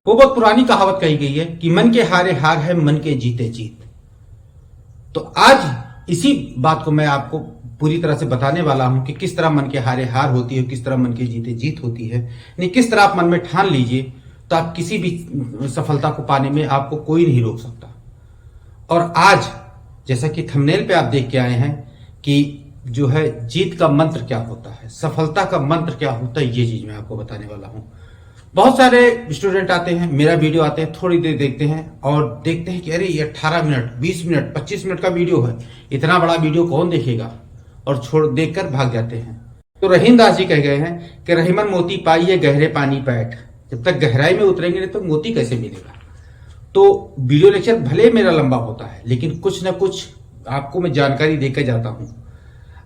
वो बहुत पुरानी कहावत कही गई है कि मन के हारे हार है, मन के जीते जीत। तो आज इसी बात को मैं आपको पूरी तरह से बताने वाला हूं कि किस तरह मन के हारे हार होती है, किस तरह मन के जीते जीत होती है। नहीं, किस तरह आप मन में ठान लीजिए तो आप किसी भी सफलता को पाने में आपको कोई नहीं रोक सकता। और आज जैसा कि थंबनेल पे आप देख के आए हैं कि जो है जीत का मंत्र क्या होता है, सफलता का मंत्र क्या होता है, ये चीज मैं आपको बताने वाला हूं। बहुत सारे स्टूडेंट आते हैं, मेरा वीडियो आते हैं, थोड़ी देर देखते हैं और देखते हैं कि अरे ये 18 मिनट 20 मिनट 25 मिनट का वीडियो है, इतना बड़ा वीडियो कौन देखेगा, और छोड़ देखकर भाग जाते हैं। तो रहीम दास जी कह गए हैं कि रहीमन मोती पाइए गहरे पानी पैठ, जब तक गहराई में उतरेंगे नहीं तो मोती कैसे मिलेगा। तो वीडियो लेक्चर भले मेरा लंबा होता है लेकिन कुछ ना कुछ आपको मैं जानकारी देकर जाता हूं।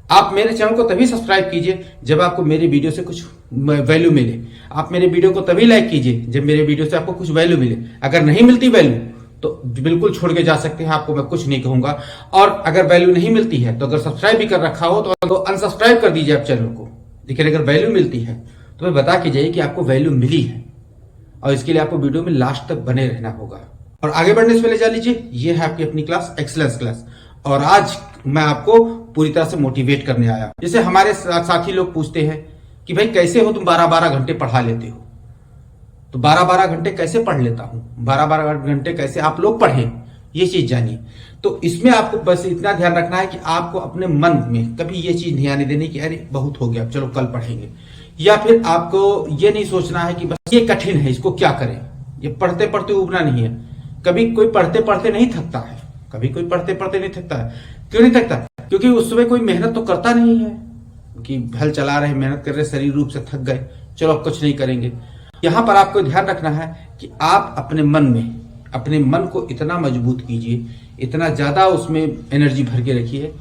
आप मेरे चैनल को तभी सब्सक्राइब कीजिए जब आपको मेरे वीडियो से कुछ वैल्यू मिले। आप मेरे वीडियो को तभी लाइक कीजिए जब मेरे वीडियो से आपको कुछ वैल्यू मिले। अगर नहीं मिलती वैल्यू तो बिल्कुल छोड़ के जा सकते हैं, आपको मैं कुछ नहीं कहूंगा। और अगर वैल्यू नहीं मिलती है तो अगर सब्सक्राइब भी कर रखा हो तो अनसब्सक्राइब कर दीजिए आप चैनल को। लेकिन अगर वैल्यू मिलती है तो मैं बता के जाइए कि आपको वैल्यू मिली है, और इसके लिए आपको वीडियो में लास्ट तक बने रहना होगा। और आगे बढ़ने से पहले जान लीजिए, ये है आपकी अपनी क्लास एक्सीलेंस क्लास, और आज मैं आपको पूरी तरह से मोटिवेट करने आया। जैसे हमारे साथी लोग पूछते हैं कि भाई कैसे हो तुम 12-12 घंटे पढ़ा लेते हो। तो 12-12 घंटे कैसे पढ़ लेता हूं, 12-12 घंटे कैसे आप लोग पढ़ें, ये चीज जानिए। तो इसमें आपको बस इतना ध्यान रखना है कि आपको अपने मन में कभी ये चीज नहीं आने देनी कि अरे बहुत हो गया चलो कल पढ़ेंगे, या फिर आपको ये नहीं सोचना है कि बस ये कठिन है इसको क्या करें। ये पढ़ते पढ़ते उबना नहीं है। कभी कोई पढ़ते पढ़ते नहीं थकता है, कभी कोई पढ़ते पढ़ते नहीं थकता है। क्यों नहीं थकता? क्योंकि उस समय कोई मेहनत तो करता नहीं है कि हल चला रहे, मेहनत कर रहे, शरीर रूप से थक गए, चलो अब कुछ नहीं करेंगे। यहां पर आपको ध्यान रखना है कि आप अपने मन को इतना मजबूत कीजिए, इतना ज्यादा उसमें एनर्जी भर के रखिए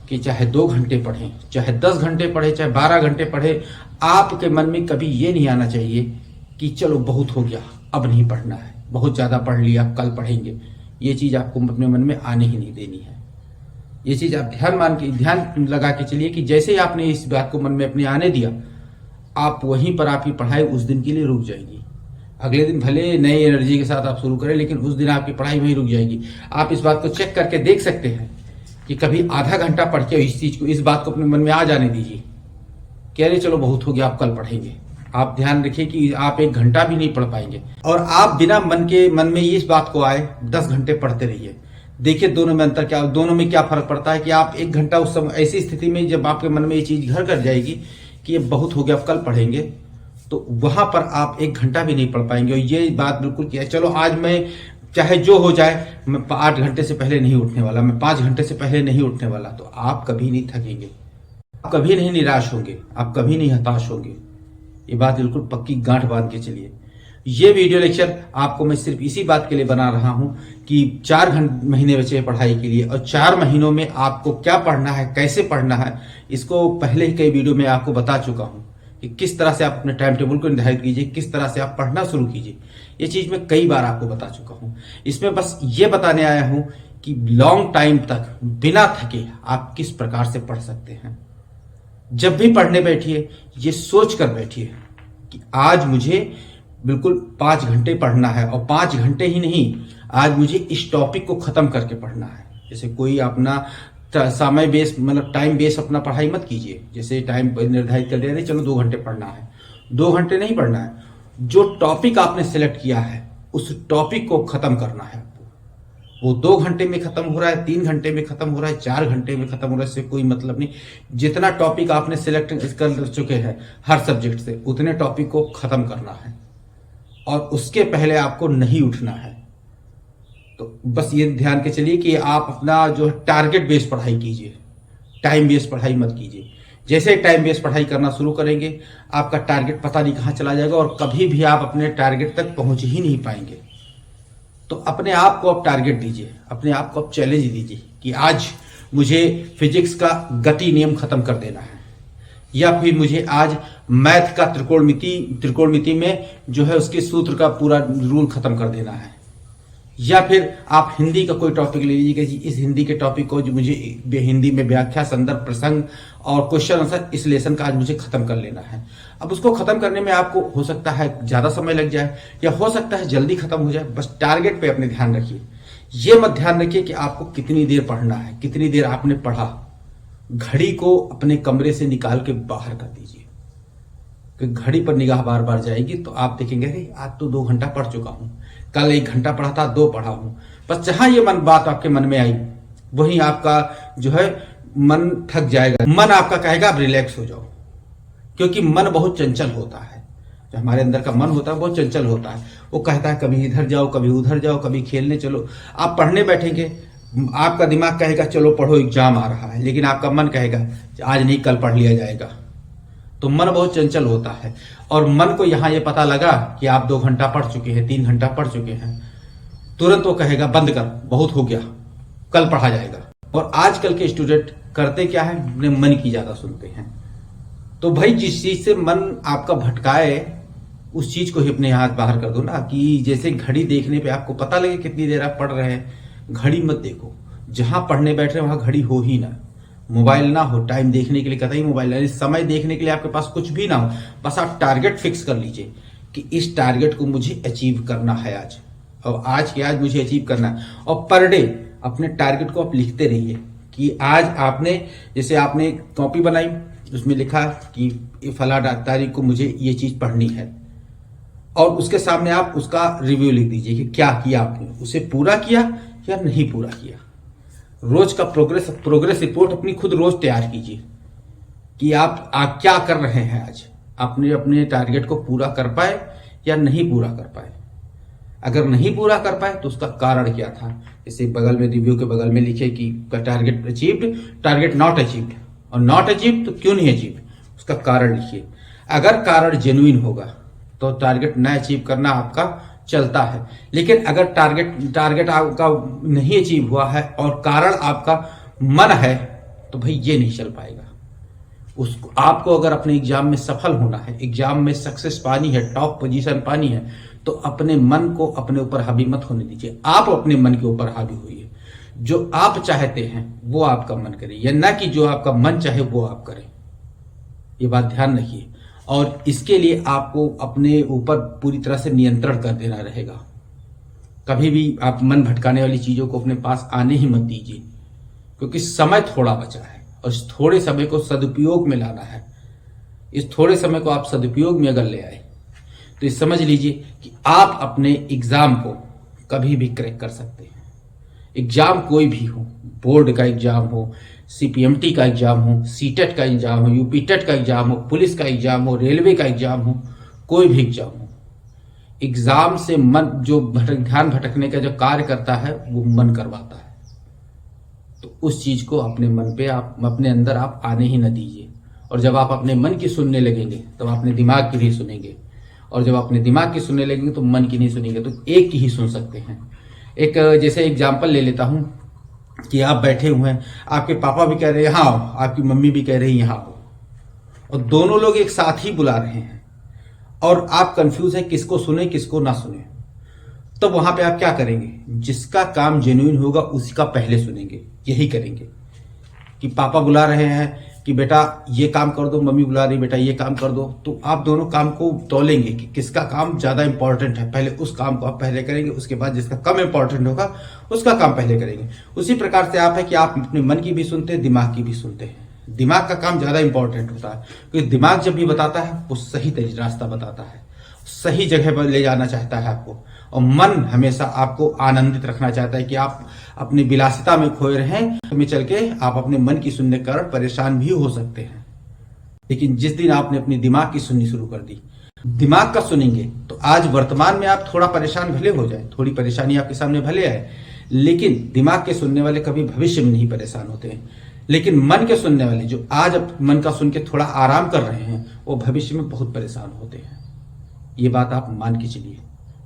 कि चाहे 2 घंटे पढ़ें, चाहे 10 घंटे पढ़े, चाहे 12 घंटे पढ़े, आपके मन में कभी ये नहीं आना चाहिए कि चलो बहुत हो गया अब नहीं पढ़ना है, बहुत ज्यादा पढ़ लिया कल पढ़ेंगे। ये चीज आपको अपने मन में आने ही नहीं देनी है। ये चीज आप ध्यान लगा के चलिए कि जैसे ही आपने इस बात को मन में अपने आने दिया, आप वहीं पर आपकी पढ़ाई उस दिन के लिए रुक जाएगी। अगले दिन भले नई एनर्जी के साथ आप शुरू करें, लेकिन उस दिन आपकी पढ़ाई वहीं रुक जाएगी। आप इस बात को चेक करके देख सकते हैं कि कभी आधा घंटा पढ़ के इस बात को अपने मन में आ जाने दीजिए कि अरे चलो बहुत हो गया आप कल पढ़ेंगे। आप ध्यान रखिए कि आप 1 घंटा भी नहीं पढ़ पाएंगे, और आप बिना मन में इस बात को आए 10 घंटे पढ़ते रहिए। देखिए दोनों में अंतर क्या, दोनों में क्या फर्क पड़ता है कि आप 1 घंटा उस समय ऐसी स्थिति में जब आपके मन में ये चीज घर कर जाएगी कि ये बहुत हो गया अब कल पढ़ेंगे, तो वहां पर आप 1 घंटा भी नहीं पढ़ पाएंगे। और ये बात बिल्कुल किया, चलो आज मैं चाहे जो हो जाए मैं 8 घंटे से पहले नहीं उठने वाला, मैं 5 घंटे से पहले नहीं उठने वाला, तो आप कभी नहीं थकेंगे, आप कभी नहीं निराश होंगे, आप कभी नहीं हताश होंगे। ये बात बिल्कुल पक्की गांठ बांध के चलिए। ये वीडियो लेक्चर आपको मैं सिर्फ इसी बात के लिए बना रहा हूं कि 4 महीने बचे पढ़ाई के लिए, और 4 महीनों में आपको क्या पढ़ना है, कैसे पढ़ना है, इसको पहले ही कई वीडियो में आपको बता चुका हूं कि किस तरह से आप अपने टाइम टेबल को निर्धारित कीजिए, किस तरह से आप पढ़ना शुरू कीजिए। ये चीज मैं कई बार आपको बता चुका हूं। इसमें बस ये बताने आया हूं कि लॉन्ग टाइम तक बिना थके आप किस प्रकार से पढ़ सकते हैं। जब भी पढ़ने बैठिए ये सोच कर बैठिए कि आज मुझे बिल्कुल 5 घंटे पढ़ना है, और 5 घंटे ही नहीं, आज मुझे इस टॉपिक को खत्म करके पढ़ना है। जैसे कोई अपना समय बेस मतलब टाइम बेस अपना पढ़ाई मत कीजिए। जैसे टाइम निर्धारित कर दिया चलो 2 घंटे पढ़ना है, 2 घंटे नहीं पढ़ना है। जो टॉपिक आपने सिलेक्ट किया है उस टॉपिक को खत्म करना है। वो 2 घंटे में खत्म हो रहा है, 3 घंटे में खत्म हो रहा है, 4 घंटे में खत्म हो रहा है, इससे कोई मतलब नहीं। जितना टॉपिक आपने सिलेक्ट कर चुके हैं हर सब्जेक्ट से, उतने टॉपिक को खत्म करना है, और उसके पहले आपको नहीं उठना है। तो बस ये ध्यान के चलिए कि आप अपना जो टारगेट बेस्ड पढ़ाई कीजिए, टाइम बेस्ड पढ़ाई मत कीजिए। जैसे टाइम बेस्ड पढ़ाई करना शुरू करेंगे आपका टारगेट पता नहीं कहां चला जाएगा, और कभी भी आप अपने टारगेट तक पहुंच ही नहीं पाएंगे। तो अपने आप को आप टारगेट दीजिए, अपने आप को आप चैलेंज दीजिए कि आज मुझे फिजिक्स का गति नियम खत्म कर देना है, या फिर मुझे आज मैथ का त्रिकोणमिति में जो है उसके सूत्र का पूरा रूल खत्म कर देना है। या फिर आप हिंदी का कोई टॉपिक ले लीजिए कि जी इस हिंदी के टॉपिक को जो मुझे हिंदी में व्याख्या, संदर्भ, प्रसंग और क्वेश्चन आंसर इस लेसन का आज मुझे खत्म कर लेना है। अब उसको खत्म करने में आपको हो सकता है ज्यादा समय लग जाए या हो सकता है जल्दी खत्म हो जाए, बस टारगेट पे अपने ध्यान रखिए। ये मत ध्यान रखिए कि आपको कितनी देर पढ़ना है, कितनी देर आपने पढ़ा। घड़ी को अपने कमरे से निकाल के बाहर कर दीजिए कि घड़ी पर निगाह बार बार जाएगी तो आप देखेंगे अरे आज तो 2 घंटा पढ़ चुका हूं, कल 1 घंटा पढ़ा था, 2 पढ़ा हूं। बस जहां ये बात आपके मन में आई वहीं आपका जो है मन थक जाएगा। मन आपका कहेगा आप रिलैक्स हो जाओ, क्योंकि मन बहुत चंचल होता है। जो हमारे अंदर का मन होता है बहुत चंचल होता है। वो कहता है कभी इधर जाओ, कभी उधर जाओ, कभी खेलने चलो। आप पढ़ने बैठेंगे, आपका दिमाग कहेगा चलो पढ़ो, एग्जाम आ रहा है, लेकिन आपका मन कहेगा आज नहीं कल पढ़ लिया जाएगा। तो मन बहुत चंचल होता है और मन को यहां ये पता लगा कि आप 2 घंटा पढ़ चुके हैं, 3 घंटा पढ़ चुके हैं, तुरंत वो कहेगा बंद कर, बहुत हो गया, कल पढ़ा जाएगा। और आजकल के स्टूडेंट करते क्या है, अपने मन की ज्यादा सुनते हैं। तो भाई जिस चीज से मन आपका भटकाए उस चीज को ही अपने हाथ बाहर कर दो ना। कि जैसे घड़ी देखने पे आपको पता लगे कितनी देर आप पढ़ रहे हैं, घड़ी मत देखो। जहां पढ़ने बैठ रहे वहां घड़ी हो ही ना, मोबाइल ना हो, टाइम देखने के लिए कतई मोबाइल ना, समय देखने के लिए आपके पास कुछ भी ना हो। बस आप टारगेट फिक्स कर लीजिए कि इस टारगेट को मुझे अचीव करना है आज, और आज के आज मुझे अचीव करना है। और पर डे अपने टारगेट को आप लिखते रहिए कि आज आपने, जैसे आपने कॉपी बनाई उसमें लिखा कि फला तारीख को मुझे ये चीज पढ़नी है, और उसके सामने आप उसका रिव्यू लिख दीजिए कि क्या किया आपने, उसे पूरा किया या नहीं पूरा किया। रोज का प्रोग्रेस रिपोर्ट अपनी खुद रोज तैयार कीजिए कि आप क्या कर रहे हैं आज, आपने अपने टारगेट को पूरा कर पाए या नहीं पूरा कर पाए। अगर नहीं पूरा कर पाए तो उसका कारण क्या था। जैसे बगल में रिव्यू के बगल में लिखे कि target achieved, target not achieved, और नॉट अचीव्ड तो क्यों नहीं अचीव, उसका कारण लिखिए। अगर कारण जेन्युइन होगा तो टारगेट न अचीव करना आपका चलता है, लेकिन अगर टारगेट आपका नहीं अचीव हुआ है और कारण आपका मन है तो भाई ये नहीं चल पाएगा। उसको आपको अगर अपने एग्जाम में सफल होना है, एग्जाम में सक्सेस पानी है, टॉप पोजीशन पानी है, तो अपने मन को अपने ऊपर हावी मत होने दीजिए। आप अपने मन के ऊपर हावी होइए। जो आप चाहते हैं वो आपका मन करे, या ना कि जो आपका मन चाहे वो आप करें। ये बात ध्यान रखिए। और इसके लिए आपको अपने ऊपर पूरी तरह से नियंत्रण कर देना रहेगा। कभी भी आप मन भटकाने वाली चीजों को अपने पास आने ही मत दीजिए, क्योंकि समय थोड़ा बचा है और इस थोड़े समय को सदुपयोग में लाना है। इस थोड़े समय को आप सदुपयोग में अगर ले आए तो इस समझ लीजिए कि आप अपने एग्जाम को कभी भी क्रैक कर सकते हैं। एग्जाम कोई भी हो, बोर्ड का एग्जाम हो, सीपीएमटी का एग्जाम हो, सीटेट का एग्जाम हो, यूपीटेट का एग्जाम हो, पुलिस का एग्जाम हो, रेलवे का एग्जाम हो, कोई भी एग्जाम हो, एग्जाम से मन जो ध्यान भटकने का जो कार्य करता है वो मन करवाता है। तो उस चीज को अपने मन पे आप अपने अंदर आप आने ही न दीजिए। और जब आप अपने मन की सुनने लगेंगे तब अपने दिमाग की भी सुनेंगे, और जब अपने दिमाग की सुनने लगेंगे तो मन की नहीं सुनेंगे, तो एक की ही सुन सकते हैं। एक जैसे एग्जाम्पल ले लेता हूं कि आप बैठे हुए हैं, आपके पापा भी कह रहे हैं यहाँ आओ, आपकी मम्मी भी कह रही है यहाँ आओ, और दोनों लोग एक साथ ही बुला रहे हैं और आप कंफ्यूज हैं किसको सुने किसको ना सुने। तो वहां पे आप क्या करेंगे, जिसका काम जेन्युइन होगा उसी का पहले सुनेंगे। यही करेंगे कि पापा बुला रहे हैं कि बेटा ये काम कर दो, मम्मी बुला रही बेटा ये काम कर दो, तो आप दोनों काम को तौलेंगे कि किसका काम ज्यादा इंपॉर्टेंट है। पहले उस काम को आप पहले करेंगे, उसके बाद जिसका कम इंपॉर्टेंट होगा उसका काम पहले करेंगे। उसी प्रकार से आप है कि आप अपने मन की भी सुनते हैं, दिमाग की भी सुनते हैं। दिमाग का काम ज्यादा इंपॉर्टेंट होता है, क्योंकि दिमाग जब भी बताता है वो सही रास्ता बताता है, सही जगह पर ले जाना चाहता है आपको। और मन हमेशा आपको आनंदित रखना चाहता है कि आप अपनी विलासिता में खोए रहें, में चल के आप अपने मन की सुनने के कारण परेशान भी हो सकते हैं। लेकिन जिस दिन आपने अपनी दिमाग की सुननी शुरू कर दी, दिमाग का सुनेंगे, तो आज वर्तमान में आप थोड़ा परेशान भले हो जाए, थोड़ी परेशानी आपके सामने भले आए, लेकिन दिमाग के सुनने वाले कभी भविष्य में नहीं परेशान होते हैं। लेकिन मन के सुनने वाले जो आज मन का सुन के थोड़ा आराम कर रहे हैं वो भविष्य में बहुत परेशान होते हैं। ये बात आप मान के चलिए।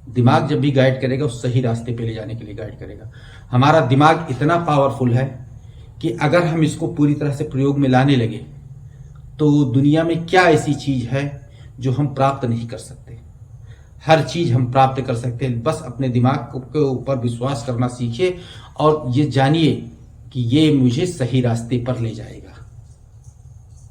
दिमाग जब भी गाइड करेगा वो सही रास्ते पे ले जाने के लिए गाइड करेगा। हमारा दिमाग इतना पावरफुल है कि अगर हम इसको पूरी तरह से प्रयोग में लाने लगे तो दुनिया में क्या ऐसी चीज है जो हम प्राप्त नहीं कर सकते। हर चीज हम प्राप्त कर सकते हैं। बस अपने दिमाग के ऊपर विश्वास करना सीखिए और ये जानिए कि ये मुझे सही रास्ते पर ले जाएगा।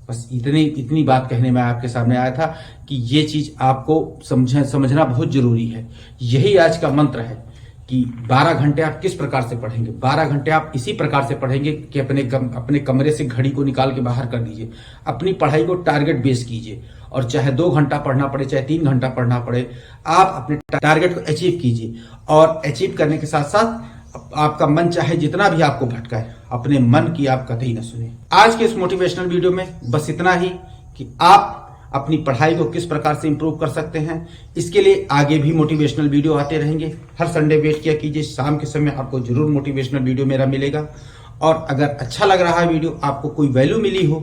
बस इतनी बात कहने में आपके सामने आया था कि ये चीज आपको समझना बहुत जरूरी है। यही आज का मंत्र है कि 12 घंटे आप किस प्रकार से पढ़ेंगे। 12 घंटे आप इसी प्रकार से पढ़ेंगे कि अपने कमरे से घड़ी को निकाल के बाहर कर दीजिए। अपनी पढ़ाई को टारगेट बेस कीजिए और चाहे 2 घंटा पढ़ना पड़े, चाहे 3 घंटा पढ़ना पड़े, आप अपने टारगेट को अचीव कीजिए। और अचीव करने के साथ साथ आपका मन चाहे जितना भी आपको भटकाए, अपने मन की आप कतई न सुने। आज के इस मोटिवेशनल वीडियो में बस इतना ही कि आप अपनी पढ़ाई को किस प्रकार से इंप्रूव कर सकते हैं। इसके लिए आगे भी मोटिवेशनल वीडियो आते रहेंगे। हर संडे वेट किया कीजिए, शाम के समय आपको जरूर मोटिवेशनल वीडियो मेरा मिलेगा। और अगर अच्छा लग रहा है वीडियो, आपको कोई वैल्यू मिली हो,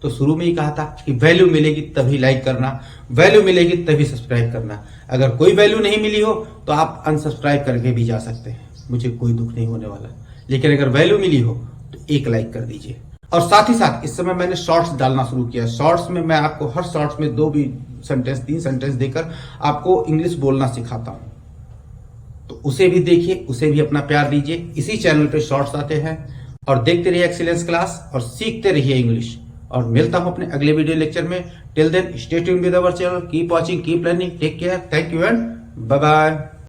तो शुरू में ही कहा था कि वैल्यू मिलेगी तभी लाइक करना, वैल्यू मिलेगी तभी सब्सक्राइब करना। अगर कोई वैल्यू नहीं मिली हो तो आप अनसब्सक्राइब करके भी जा सकते हैं, मुझे कोई दुख नहीं होने वाला। लेकिन अगर वैल्यू मिली हो तो एक लाइक कर दीजिए। और साथ ही साथ इस समय मैंने शॉर्ट्स डालना शुरू किया। शॉर्ट्स में मैं आपको हर शॉर्ट्स में 2 भी सेंटेंस 3 सेंटेंस देकर आपको इंग्लिश बोलना सिखाता हूं, तो उसे भी देखिए, उसे भी अपना प्यार दीजिए। इसी चैनल पे शॉर्ट्स आते हैं। और देखते रहिए एक्सीलेंस क्लास और सीखते रहिए इंग्लिश। और मिलता हूं अपने अगले वीडियो लेक्चर में। Till then stay tuned with our channel, keep watching, keep learning, take care, thank you and bye bye.